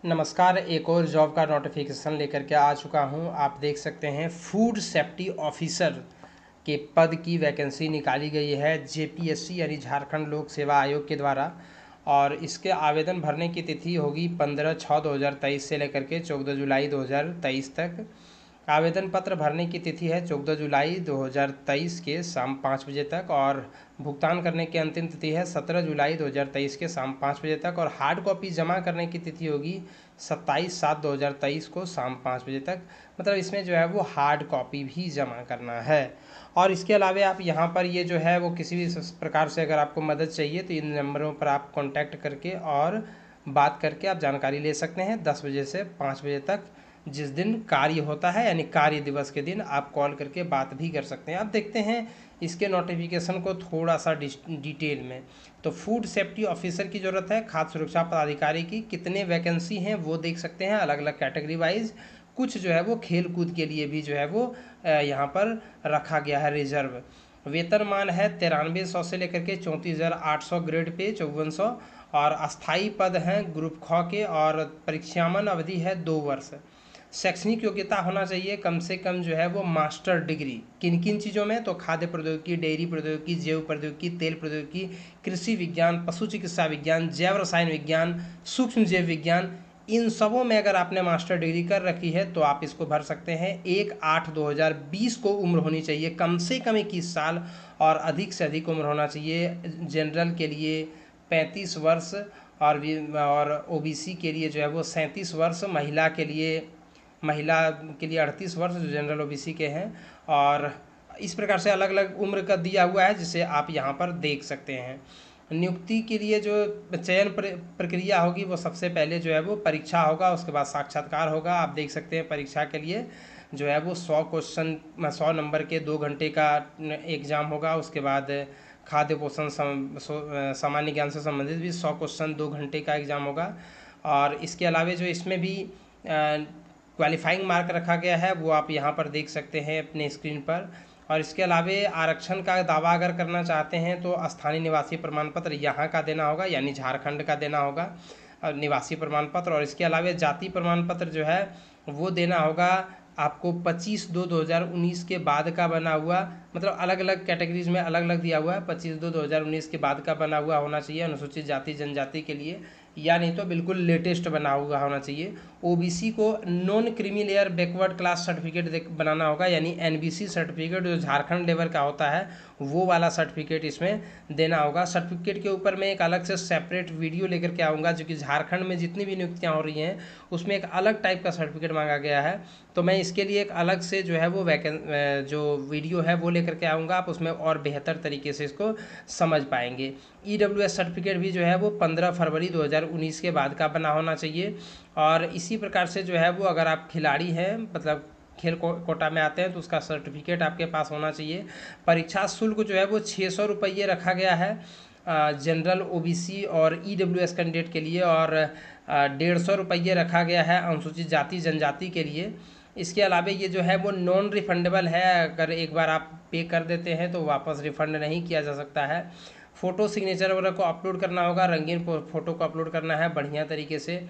नमस्कार, एक और जॉब का नोटिफिकेशन लेकर के आ चुका हूं। आप देख सकते हैं फूड सेफ्टी ऑफिसर के पद की वैकेंसी निकाली गई है जेपीएससी यानी झारखंड लोक सेवा आयोग के द्वारा। और इसके आवेदन भरने की तिथि होगी 15/6/2023 से लेकर के 14 जुलाई 2023 तक। आवेदन पत्र भरने की तिथि है 14 जुलाई 2023 के शाम 5 बजे तक और भुगतान करने की अंतिम तिथि है 17 जुलाई 2023 के शाम 5 बजे तक। और हार्ड कॉपी जमा करने की तिथि होगी 27/7/2023 को शाम 5 बजे तक। मतलब इसमें जो है वो हार्ड कॉपी भी जमा करना है। और इसके अलावा आप यहाँ पर ये जो है वो किसी भी प्रकार से अगर आपको मदद चाहिए तो इन नंबरों पर आप कॉन्टैक्ट करके और बात करके आप जानकारी ले सकते हैं। 10 बजे से 5 बजे तक जिस दिन कार्य होता है यानी कार्य दिवस के दिन आप कॉल करके बात भी कर सकते हैं। आप देखते हैं इसके नोटिफिकेशन को थोड़ा सा डिटेल में। तो फूड सेफ्टी ऑफिसर की ज़रूरत है, खाद्य सुरक्षा पदाधिकारी की कितने वैकेंसी हैं वो देख सकते हैं अलग अलग कैटेगरी वाइज। कुछ जो है वो खेल कूद के लिए भी जो है वो यहाँ पर रखा गया है रिजर्व। वेतनमान है 9300 से लेकर के 34,800 ग्रेड पे 5400। और अस्थाई पद हैं ग्रुप ख के और परीक्षामन अवधि है 2 वर्ष। शैक्षणिक योग्यता होना चाहिए कम से कम जो है वो मास्टर डिग्री किन किन चीज़ों में, तो खाद्य प्रौद्योगिकी, डेयरी प्रौद्योगिकी, जैव प्रौद्योगिकी, तेल प्रौद्योगिकी, कृषि विज्ञान, पशु चिकित्सा विज्ञान, जैव रसायन विज्ञान, सूक्ष्म जैव विज्ञान, इन सबों में अगर आपने मास्टर डिग्री कर रखी है तो आप इसको भर सकते हैं। 1/8/2020 को उम्र होनी चाहिए कम से कम 21 साल और अधिक से अधिक उम्र होना चाहिए। जनरल के लिए 35 वर्ष और ओबीसी के लिए जो है वो 37 वर्ष, महिला के लिए 38 वर्ष जो जनरल ओबीसी के हैं। और इस प्रकार से अलग अलग उम्र का दिया हुआ है जिसे आप यहाँ पर देख सकते हैं। नियुक्ति के लिए जो चयन प्रक्रिया होगी वो सबसे पहले जो है वो परीक्षा होगा, उसके बाद साक्षात्कार होगा। आप देख सकते हैं परीक्षा के लिए जो है वो 100 क्वेश्चन 100 नंबर के 2 घंटे का एग्ज़ाम होगा। उसके बाद खाद्य पोषण सामान्य ज्ञान से संबंधित भी 100 क्वेश्चन 2 घंटे का एग्ज़ाम होगा। और इसके अलावा जो इसमें भी क्वालिफाइंग मार्क रखा गया है वो आप यहाँ पर देख सकते हैं अपने स्क्रीन पर। और इसके अलावा आरक्षण का दावा अगर करना चाहते हैं तो स्थानीय निवासी प्रमाण पत्र यहाँ का देना होगा यानी झारखंड का देना होगा निवासी प्रमाण पत्र। और इसके अलावा जाति प्रमाण पत्र जो है वो देना होगा आपको 25/2/2019 के बाद का बना हुआ, मतलब अलग अलग कैटेगरीज में अलग अलग दिया हुआ है। 25/2/2019 के बाद का बना हुआ होना चाहिए अनुसूचित जाति जनजाति के लिए, या नहीं तो बिल्कुल लेटेस्ट बना हुआ होना चाहिए। ओबीसी को non creamy layer backward class certificate बनाना होगा यानी एनबीसी सर्टिफिकेट जो झारखंड लेवल का होता है वो वाला सर्टिफिकेट इसमें देना होगा। सर्टिफिकेट के ऊपर मैं एक अलग से सेपरेट वीडियो लेकर के आऊँगा जो कि झारखंड में जितनी भी नियुक्तियाँ हो रही हैं उसमें एक अलग टाइप का सर्टिफिकेट मांगा गया है। तो मैं इसके लिए एक अलग से जो है वो जो वीडियो है वो लेकर के आऊँगा, आप उसमें और बेहतर तरीके से इसको समझ पाएंगे। ईडब्ल्यूएस सर्टिफिकेट भी जो है वो 15 फरवरी 2019 के बाद का बना होना चाहिए। और इसी प्रकार से जो है वो अगर आप खिलाड़ी हैं मतलब खेल कोटा में आते हैं तो उसका सर्टिफिकेट आपके पास होना चाहिए। परीक्षा शुल्क जो है वो 600 रुपये रखा गया है जनरल ओबीसी और ईडब्ल्यूएस कैंडिडेट के लिए, और 150 रुपये रखा गया है अनुसूचित जाति जनजाति के लिए। इसके अलावा ये जो है वो नॉन रिफंडेबल है, अगर एक बार आप पे कर देते हैं तो वापस रिफ़ंड नहीं किया जा सकता है। फ़ोटो सिग्नेचर वगैरह को अपलोड करना होगा, रंगीन फ़ोटो को अपलोड करना है बढ़िया तरीके से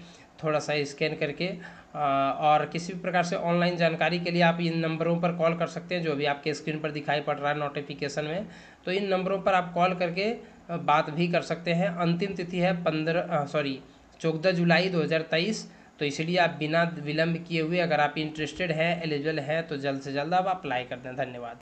थोड़ा सा स्कैन करके। और किसी भी प्रकार से ऑनलाइन जानकारी के लिए आप इन नंबरों पर कॉल कर सकते हैं जो भी आपके स्क्रीन पर दिखाई पड़ रहा है नोटिफिकेशन में। तो इन नंबरों पर आप कॉल करके बात भी कर सकते हैं। अंतिम तिथि है 14 जुलाई 2023। तो इसलिए आप बिना विलंब किए हुए अगर आप इंटरेस्टेड हैं एलिजिबल हैं तो जल्द से जल्द आप अप्लाई कर दें। धन्यवाद।